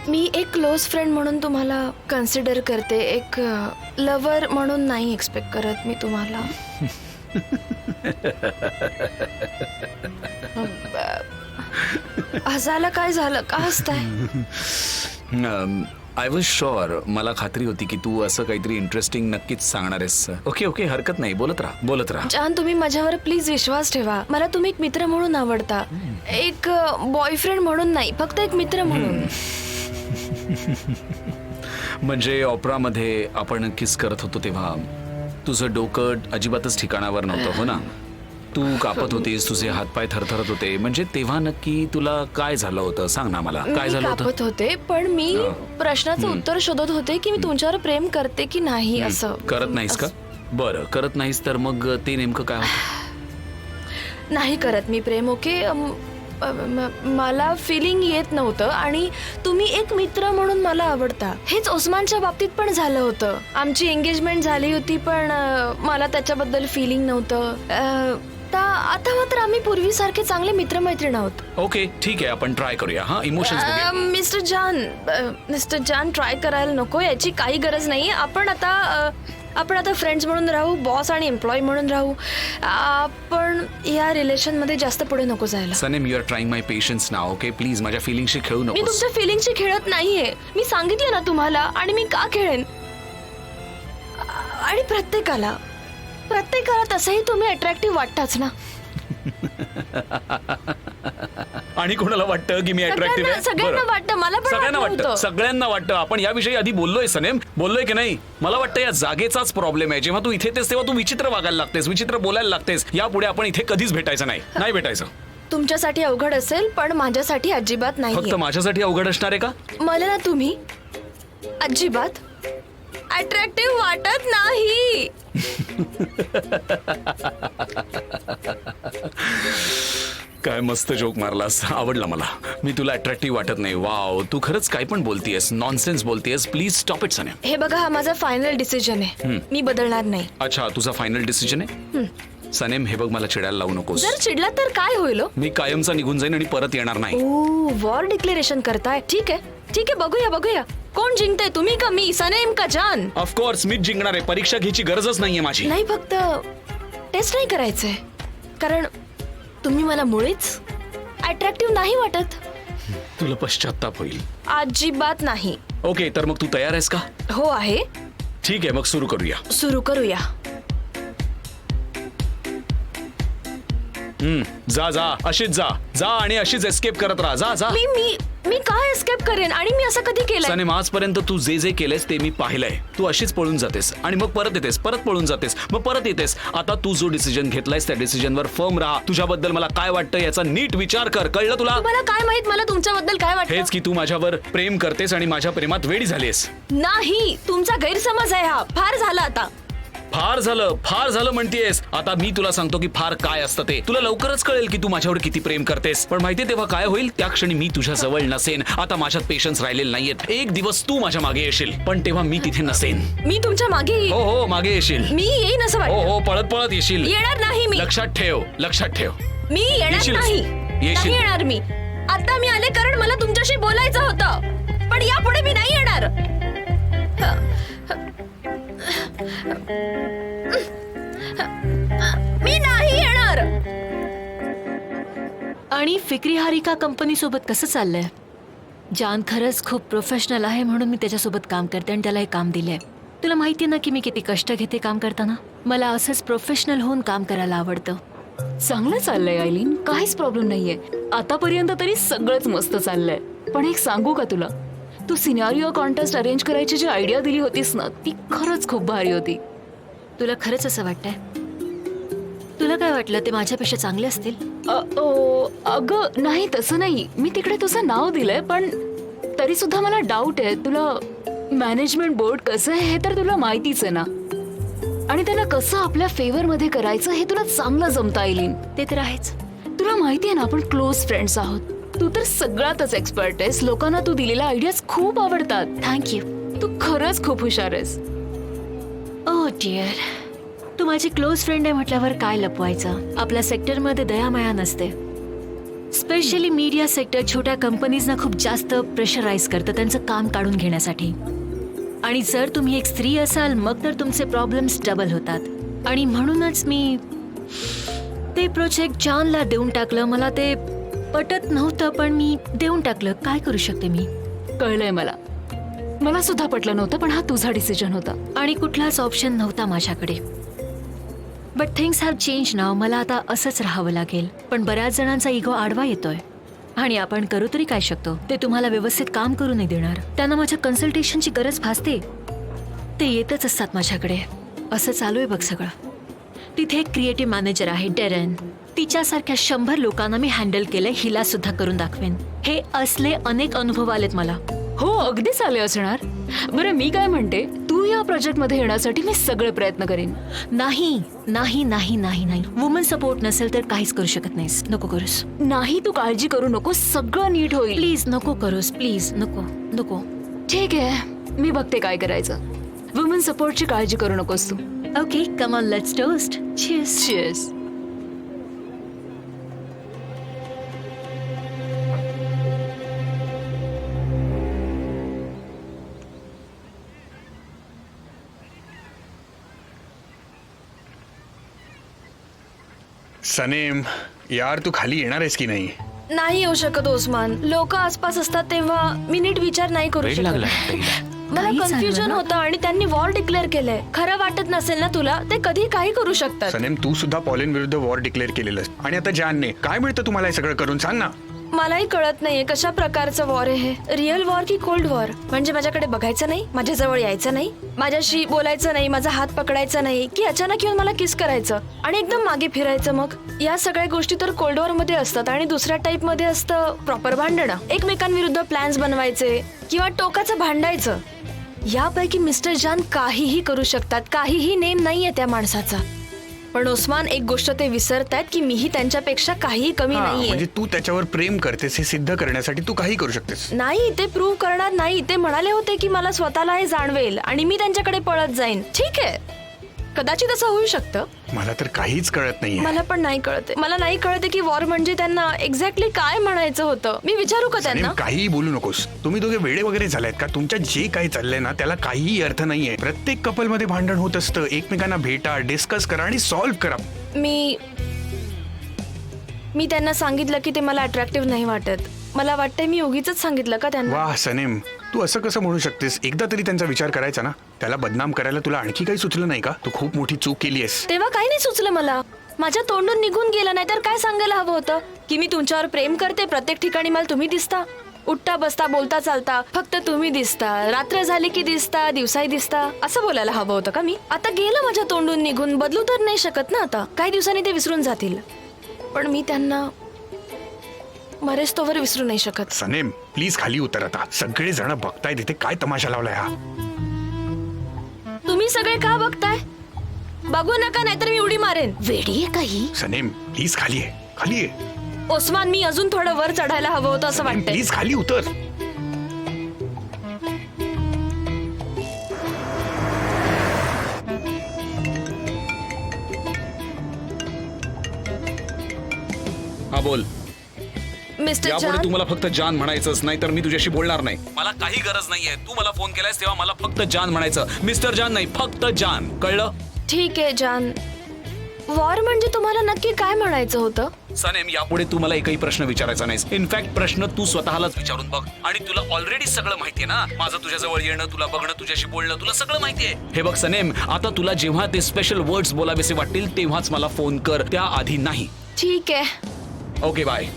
मी एक क्लोज फ्रेंड म्हणून तुम्हाला कन्सिडर करते. एक लव्हर म्हणून नाही एक्सपेक्ट करत मी तुम्हाला. हसायला काय झालं? का हसताय? I was sure. मला खात्री होती की तू असं काहीतरी इंटरेस्टिंग नक्कीच सांगणार आहेस. ओके, हरकत नाही. बोलत राहा. जान, तुम्ही माझ्यावर प्लीज विश्वास ठेवा. मला तुम्ही एक मित्र म्हणून आवडता. एक बॉयफ्रेंड म्हणून नाही, फक्त एक मित्र म्हणून. म्हणजे ऑपरामध्ये आपण किस करत होतो तेव्हा तुझं डोकं अजिबातच ठिकाणावर नव्हतं, हो ना? तू कापत होतीस, तुझे हातपाय थरथरत होते. म्हणजे तेव्हा नक्की तुला काय झालं होतं? सांग ना मला. काय झालं होतं? कापत होते, पण मी प्रश्नाचं उत्तर शोधत होते की मी तुमच्यावर प्रेम करते की नाही. असं करत नाहीस का? बरं, करत नाहीस तर मग ते नेमकं काय होतं? नाही करत मी प्रेम. ओके. मला फिलिंग येत नव्हतं आणि तुम्ही एक मित्र म्हणून मला आवडता. हेच ओस्मानच्या बाबतीत पण झालं होतं. आमची एंगेजमेंट झाली होती पण मला त्याच्याबद्दल फिलिंग नव्हतं. आता मात्र आम्ही पूर्वीसारखे चांगले मित्रमैत्रीण आहोत. ओके, ठीक आहे. आपण ट्राय करूया. हा, इमोशन्स बघूया. मिस्टर जान, ट्राय करायला नको. याची काही गरज नाही. आपण आता फ्रेंड्स म्हणून राहू, बॉस आणि एम्प्लॉय म्हणून राहू. आपण या रिलेशन मध्ये जास्त पुढे नको जायला. Sanem, you are trying my patience now. Okay, please माझ्या फिलिंगशी खेळू मी नकोस. तुमच्या फिलिंगशी खेळत नाहीये. मी सांगितलं ना तुम्हाला. आणि मी का खेळेन? आणि प्रत्येकाला तसंही तुम्ही अट्रॅक्टिव्ह वाटताच ना. आणि कोणाला वाटतं की मी अट्रॅक्टिव्ह आहे? सगळ्यांना वाटतं. मला पण सगळ्यांना वाटतं. आपण याविषयी आधी बोललोय सनेम, बोललोय की नाही? मला वाटतं या जागेचाच प्रॉब्लेम आहे. जेव्हा तू इथे येतेस तेव्हा तू विचित्र वागायला लागतेस, विचित्र बोलायला लागतेस. यापुढे आपण इथे कधीच भेटायचं नाही भेटायचं. तुमच्यासाठी अवघड असेल पण माझ्यासाठी अजिबात नाही. फक्त माझ्यासाठी अवघड असणार आहे का? मला ना तुम्ही अजिबात अट्रॅक्टिव्ह वाटत नाही. काय मस्त जोक मारलास. आवडला मला. मी तुला अट्रॅक्टिव्ह वाटत नाही. वाव, तू खरंच काय पण बोलतीयस. नॉनसेन्स बोलतीयस. Please stop it Sanem. हे बघा, हा माझा फायनल डिसिजन आहे. मी बदलणार नाही. अच्छा, तुझा फायनल डिसिजन आहे? सनेम, हे बघ, मला चिडायला लावू नकोस. जर चिडला तर काय होईल? मी कायमचा निघून जाईन आणि परत येणार नाही. वॉर डिक्लेरेशन करताय? ठीक आहे, बघूया कोण जिंकते, तुम्ही का मी? सनेम का जान? ऑफकोर्स मीच जिंकणार आहे. परीक्षा घ्यायची गरजच नाहीये माझी. नाही, फक्त टेस्ट नाही करायचंय. कारण तुम्ही मला मुळीच अट्रॅक्टिव्ह नाही वाटत. तुला पश्चाताप होईल. अजिबात नाही. ओके, तर मग तू तयार आहेस का? हो आहे. ठीक आहे, मग सुरू करूया. जा अशीच जा आणि अशीच एस्केप करत राहा. जा. मी काय एस्केप करेन आणि मी असं कधी केलंय? सनेम, आजपर्यंत तू जे जे केलंस ते मी पाहिलंय. तू अशीच पळून जातेस आणि मग परत येतेस, परत पळून जातेस, मग परत येतेस. आता तू जो डिसिजन घेतलायस त्या डिसिजनवर फर्म राहा. तुझ्याबद्दल मला काय वाटतं याचा नीट विचार कर. कळलं तुला? तुम्हाला काय माहित मला तुमच्याबद्दल काय वाटतं? हेच की तू माझ्यावर प्रेम करतेस आणि माझ्या प्रेमात वेडी झालीस. नाही, तुमचा गैरसमज आहे हा. फार झाला आता. फार झालं म्हणतेस. आता मी तुला सांगतो की फार काय असतं ते. तुला लवकरच कळेल की तू माझ्यावर किती प्रेम करतेस. पण माहितीये तेव्हा काय होईल? त्या क्षणी मी तुझ्या जवळ नसेन. आता माझ्यात पेशन्स राहिलेले नाहीयेत. एक दिवस तू माझ्या मागे येशील, पण तेव्हा मी तिथे नसेन. मी तुमच्या मागे येईन. हो मागे येशील. मी येईन असं हो वाटतं. पळत पळत येशील. येणार नाही मी. लक्षात ठेव. मी येणार येशीलच. नाही. येशील. नाही येणार मी. आता मी आले कारण मला तुमच्याशी बोलायचं होतं, पण यापुढे मी नाही येणार. मी नाही येणार. आणि फिक्री हारिका कंपनी सोबत कसं चाललंय? जान खरंच खूप प्रोफेशनल आहे म्हणून मी त्याच्यासोबत काम करते आणि त्याला हे काम दिलंय. तुला माहिती ना की मी किती कष्ट घेते काम करताना. मला असंच प्रोफेशनल होऊन काम करायला आवडतं. चांगलं चाललंय आयलीन, काहीच प्रॉब्लेम नाहीये. आतापर्यंत तरी सगळंच मस्त चाललंय. पण एक सांगू का तुला, तू सिनारिओ कॉन्टेस्ट अरेंज करायची जी आयडिया दिली होतीस ना, ती खरंच खूप भारी होती. तुला खरंच असं वाटतंय? तुला काय वाटलं ते माझ्यापेक्षा चांगले असतील? अगं नाही, तसं नाही. मी तिकडे तुझं नाव दिलंय, पण तरी सुद्धा मला डाऊट आहे. तुला मॅनेजमेंट बोर्ड कसं आहे हे तर तुला माहितीच आहे ना, आणि त्याला कसं आपल्या फेवर मध्ये करायचं हे तुला चांगलं जमता येईल. ते तर आहेच. तुला माहिती आहे ना, आपण क्लोज फ्रेंड्स आहोत. तू तर सगळ्यातच एक्सपर्ट आहेस. लोकांना तू दिलेल्या आयडियाज खूप आवडतात. थँक्यू. तू खरंच खूप हुशार आहेस. ओ डिअर, तू माझी क्लोज फ्रेंड आहे म्हटल्यावर काय लपवायचं? आपल्या सेक्टरमध्ये दयामाया नसते. स्पेशली मीडिया सेक्टर छोट्या कंपनीजना खूप जास्त प्रेशराईज करतं त्यांचं काम काढून घेण्यासाठी. आणि जर तुम्ही एक स्त्री असाल मग तर तुमचे प्रॉब्लेम्स डबल होतात. आणि म्हणूनच मी ते प्रोजेक्ट जानला देऊन टाकलं. मला ते पटत नव्हतं पण मी देऊन टाकलं. काय करू शकते मी? कळलंय मला सुद्धा पटलं नव्हतं, पण हा तुझा डिसिजन होता. आणि कुठलाच ऑप्शन नव्हता माझ्याकडे. बट थिंग्स हॅव चेंज नाव. मला आता असंच राहावं लागेल. पण बऱ्याच जणांचा इगो आडवा येतोय आणि आपण करू तरी काय शकतो? ते तुम्हाला व्यवस्थित काम करू नाही देणार. त्यांना माझ्या कन्सल्टेशनची गरज भासते. ते येतच असतात माझ्याकडे. असं चालू आहे बघ सगळं. तिथे एक क्रिएटिव्ह मॅनेजर आहे डेरेन. तिच्यासारख्या 100 लोकांना मी हँडल केलंय. हिला सुद्धा करून दाखवेन. हे असले अनेक अनुभव आलेत मला. हो, अगदीच आले असणार. बरं, मी काय म्हणते, तू या प्रोजेक्ट मध्ये येण्यासाठी मी सगळे प्रयत्न करेन. नाही नाही नाही नाही नाही. वुमन सपोर्ट नसेल तर काहीच करू शकत नाहीस. नको करूस. नाही, तू काळजी करू नको, सगळं नीट होईल. प्लीज नको करूस. प्लीज नको नको. ठीक आहे, मी बघते काय करायचं. वुमन सपोर्टची काळजी करू नकोस तू. Okay, come on, let's toast. Cheers. Cheers. Sanem यार, तू खाली येणार आहेस की नाही? नाही येऊ शकत ओस्मान. लोक आसपास असतात तेव्हा मी नीट विचार नाही करू शकत. मला काही कन्फ्युजन चाललं ना? होतं आणि त्यांनी वॉर डिक्लेअर केलंय. खरं वाटत नसेल ना तुला? ते कधी काही करू शकतात. सनेम, तू सुद्धा पॉलिन विरुद्ध वॉर डिक्लेअर केलेलं. आणि आता जानने काय मिळतं तुम्हाला हे सगळं करून? सांग ना. मलाही कळत नाहीये कशा प्रकारचं वॉर आहे हे. रिअल वॉर की कोल्ड वॉर? म्हणजे माझ्याकडे बघायचं नाही, माझ्याजवळ यायचं नाही, माझ्याशी बोलायचं नाही, माझा हात पकडायचा नाही, की अचानक येऊन मला किस करायचं आणि एकदम मागे फिरायचं? मग या सगळ्या गोष्टी तर कोल्ड वॉर मध्ये असतात. आणि दुसऱ्या टाइप मध्ये असतं प्रॉपर भांडणं. एकमेकांविरुद्ध प्लॅन्स बनवायचे किंवा टोकाचं भांडायचं. यापैकी मिस्टर जान काहीही करू शकतात. काहीही नेम नाहीये त्या माणसाचा. पण ओस्मान, एक गोष्ट ते विसरतायत की मीही त्यांच्यापेक्षा काहीही कमी नाहीये. म्हणजे तू त्याच्यावर प्रेम करतेस हे सिद्ध करण्यासाठी तू काही करू शकतेस. नाही, ते प्रूव्ह करणार नाही. ते म्हणाले होते की मला स्वतःला हे जाणवेल आणि मी त्यांच्याकडे पळत जाईन. ठीक आहे, कदाचित असं होऊ शकतं. मला तर काहीच कळत नाहीये. मला पण नाही कळते. मला नाही कळते की वॉर म्हणजे त्यांना एक्झॅक्टली काय म्हणायचं होतं. मी विचारू का त्यांना? सनेम, काहीही बोलू नकोस. तुम्ही दोघे वेडे वगैरे झालायत का? तुमच्या जे काही चाललंय ना त्याला काहीही अर्थ नाहीये. प्रत्येक कपल मध्ये भांडण होत असतं. एकमेकांना भेटा, डिस्कस करा आणि सॉल्व्ह करा. मी त्यांना सांगितलं की ते मला अट्रॅक्टिव्ह नाही वाटत. मला वाटतंय मी उगीच सांगितलं का त्यांना. वाह सनेम, तू असं कसं म्हणू शकतेस? एकदा तरी त्यांचा विचार करायचा ना. त्याला बदनाम करायला तुला आणखी काही सुचलं नाही का? तू खूप मोठी चूक केली आहेस. तेव्हा काही नाही सुचलं मला. माझ्या तोंडून निघून गेलं. नाही तर काय सांगायला हवं होतं की मी तुमच्यावर प्रेम करते, प्रत्येक ठिकाणी मला तुम्ही दिसता. उठता बसता बोलता चालता फक्त तुम्ही दिसता, रात्र झाली की दिसता, दिवसाही दिसता, असं बोलायला हवं होतं का मी? आता गेलं माझ्या तोंडून निघून, बदलू तर नाही शकत ना आता. काही दिवसांनी ते विसरून जातील, पण मी त्यांना मरेस्तोवर विसरू नाही शकत. सनेम प्लीज खाली उतर आता. सगळे जण बघताय तिथे काय तमाशा लावलाय हा. तुम्ही सगळे का बघताय? बघू नका नाहीतर मी उडी मारेन. वेडी आहे काही. सनेम प्लीज खाली आहे, खाली आहे. ओस्मान, मी अजून थोडं वर चढायला हवं होतं असं वाटतंय. प्लीज खाली उतर. हा बोल. मिस्टर यापुढे जान, तू मला फक्त जान म्हणायचंच नाही तर मी तुझ्याशी बोलणार नाही. मला काही गरज नाहीये. तू मला फोन केलायस तेव्हा मला फक्त जान म्हणायचं. मिस्टर जान नाही, फक्त जान. कळलं? ठीक आहे जान. वॉर म्हणजे तुम्हाला नक्की काय म्हणायचं होतं? सनेम, यापुढे तू मला एकही प्रश्न विचारायचा नाहीस. इनफॅक्ट प्रश्न तू स्वतःलाच विचारून बघ. आणि तुला ऑलरेडी सगळं माहितीये ना. माझं तुझ्याजवळ येणं, तुला बघणं, तुझ्याशी बोलणं, तुला सगळं माहितीये. हे बघ सनेम, आता तुला जेव्हा ते स्पेशल वर्ड्स बोलावेसे वाटतील तेव्हाच मला फोन कर, त्या आधी नाही. ठीक आहे. Okay bye.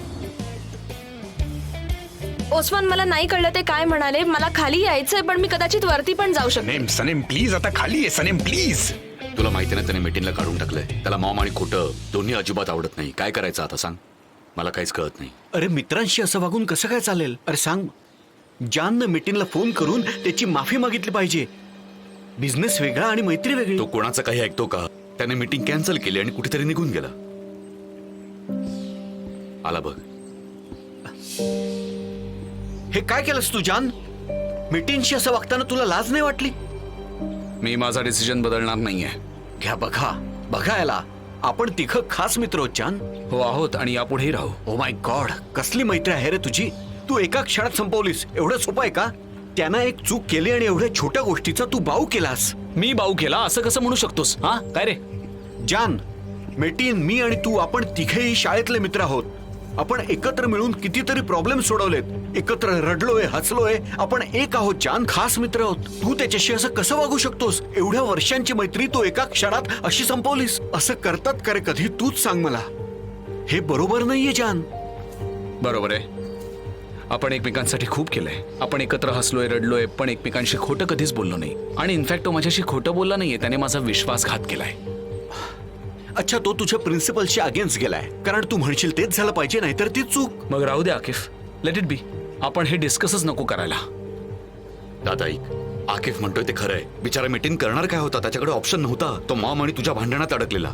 ओस्मान, मला नाही कळलं ते काय म्हणाले. मला खाली यायचंय पण मी कदाचित वरती पण जाऊ शकते. सनेम सनेम प्लीज आता खाली आहे. सनेम प्लीज. तुला माहिती ना त्याने मीटिंगला काढून टाकलंय. त्याला मॉम आणि खोटं दोन्ही अजिबात आवडत नाही. काय करायचं आता सांग? मला काहीच कळत नाही. अरे मित्रांशी असं वागून कसं काय चालेल? अरे सांग, जाननं मीटिंगला फोन करून त्याची माफी मागितली पाहिजे. बिझनेस वेगळा आणि मैत्री वेगळी. तो कोणाचं काही ऐकतो का? त्याने मीटिंग कॅन्सल केली आणि कुठेतरी निघून गेला. आला बघ. हे काय केलंस तू जान? मीटिंगशी असं वागताना तुला लाज नाही वाटली? मी माझा डिसिजन बदलणार नाहीये. घ्या बघा, बघा याला. आपण तिघं खास मित्र आहोत जान. हो आहोत आणि यापुढेही राहू. ओ माय गॉड, कसली मैत्री आहे रे तुझी. तू एका क्षणात संपवलीस. एवढं सोपं आहे का? त्यानं एक चूक केली आणि एवढ्या छोट्या गोष्टीचा तू बाऊ केलास. मी बाऊ केला असं कसं म्हणू शकतोस? हा काय रे? जान, मेटीन, मी आणि तू आपण तिघेही शाळेतले मित्र आहोत. आपण एकत्र मिळून कितीतरी प्रॉब्लेम सोडवलेत. एकत्र रडलोय, हसलोय. आपण एक आहोत जान, खास मित्र आहोत. तू त्याच्याशी असं कसं वागू शकतोस? एवढ्या वर्षांची मैत्री तू एका क्षणात अशी संपवलीस. असं करतात का रे कधी? तूच सांग मला. हे बरोबर नाहीये जान. बरोबर आहे. आपण एकमेकांसाठी खूप केलंय. आपण एकत्र हसलोय, रडलोय, पण एकमेकांशी खोटं कधीच बोललो नाही. आणि इनफॅक्ट तो माझ्याशी खोटं बोलला नाहीये. त्याने माझा विश्वासघात केलाय. अच्छा, तो तुझ्या प्रिन्सिपलशी अगेन्स्ट गेलाय कारण तू म्हणशील तेच झालं पाहिजे, नाहीतर ती चूक. मग राहू दे आकिफ, लेट इट बी. आपण हे डिस्कसच नको करायला. दादा ऐक, आकिफ म्हणतोय ते खरंय. बिचारा मीटिंग करणार काय होता? त्याच्याकडे ऑप्शन नव्हता. तो मॉम आणि तुझ्या भांडणात अडकलेला.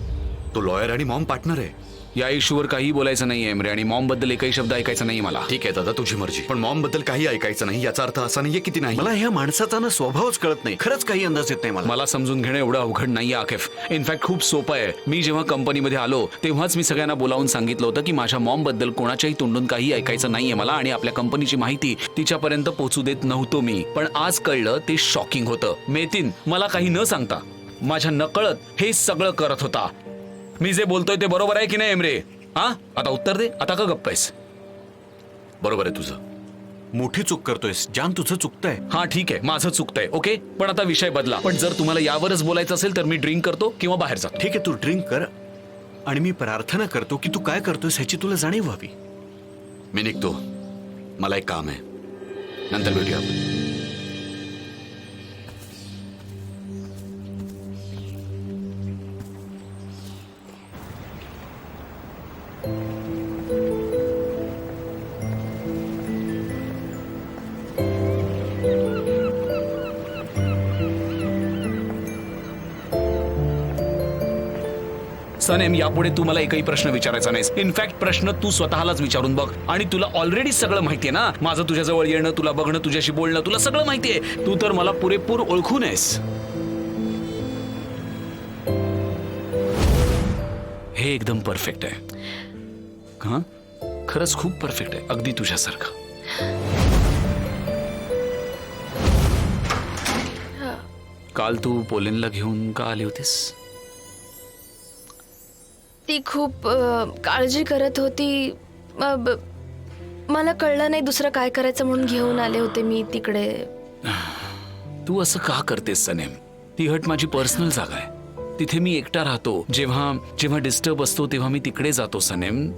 तो लॉयर आणि मॉम पार्टनर आहे. या इश्यूवर काही बोलायचं नाहीये एमरे. आणि मॉम बद्दल एकही शब्द ऐकायचा नाही मला. ठीक आहे दादा, तुझी मर्जी. पण मॉम बद्दल काही ऐकायचं नाही याचा अर्थ असा नाहीये की ती नाही. मला ह्या माणसाचा ना स्वभावच कळत नाही. खरंच काही अंदाज येत नाही मला. मला समजून घेणं एवढं अवघड नाहीये आकिफ. इनफॅक्ट खूप सोपं आहे. मी जेव्हा कंपनीमध्ये आलो तेव्हाच मी सगळ्यांना बोलावून सांगितलं होतं की माझ्या मॉम बद्दल कोणाच्याही तोंडून काही ऐकायचं नाहीये मला. आणि आपल्या कंपनीची माहिती तिच्यापर्यंत पोहोचू देत नव्हतो मी. पण आज कळलं ते शॉकिंग होतं. मेतीन मला काही न सांगता माझ्या नकळत हे सगळं करत होता. मी जे बोलतोय ते बरोबर आहे की नाही एमरे? हा, आता उत्तर दे. आता का गप्प आहेस? बरोबर आहे तुझं. मोठी चूक करतोयस जान, तुझं चुकतंय. हा ठीक आहे, माझं चुकतंय. ओके, पण आता विषय बदला. पण जर तुम्हाला यावरच बोलायचं असेल तर मी ड्रिंक करतो किंवा बाहेर जातो. ठीक आहे, तू ड्रिंक कर. आणि मी प्रार्थना करतो की तू काय करतोयस ह्याची तुला जाणीव व्हावी. मी निघतो. मला एक काम आहे. नंतर भेटूया आपण. सनेम, यापुढे तू मला एकही प्रश्न विचारायचा नाहीस. इनफॅक्ट प्रश्न तू स्वतःलाच विचारून बघ. आणि तुला ऑलरेडी सगळं माहितीये ना. माझं तुझ्याजवळ येणं, तुला बघणं, तुझ्याशी बोलणं, तुला सगळं माहितीये. तू तर मला पुरेपूर ओळखून आहेस. हे एकदम परफेक्ट आहे. हा, खरंच खूप परफेक्ट आहे, अगदी तुझ्यासारखं. काल तू पोलेनला घेऊन का आली होतीस? ती खूप काळजी करत होती. मला कळलं नाही दुसरं काय करायचं म्हणून घेऊन आले होते मी तिकडे. तू असं का करतेस सनेम? ती हट माझी पर्सनल जागा आहे. तिथे मी एकटा राहतो. जेव्हा डिस्टर्ब असतो तेव्हा मी तिकडे जातो सनेम.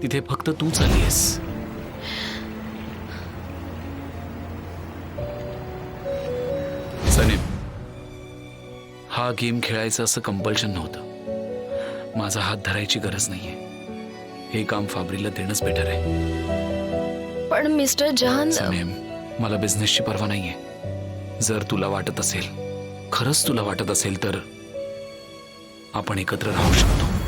तिथे फक्त तूच आलीस. हा गेम खेळायचं असं कंपल्शन नव्हतं. माझा हात धरायची गरज नाहीये. हे काम फाबरीला देणंच बेटर आहे. पण मिस्टर जहान, सनेम, मला बिझनेसची पर्वा नाहीये. जर तुला वाटत असेल, खरंच तुला वाटत असेल तर आपण एकत्र राहू शकतो.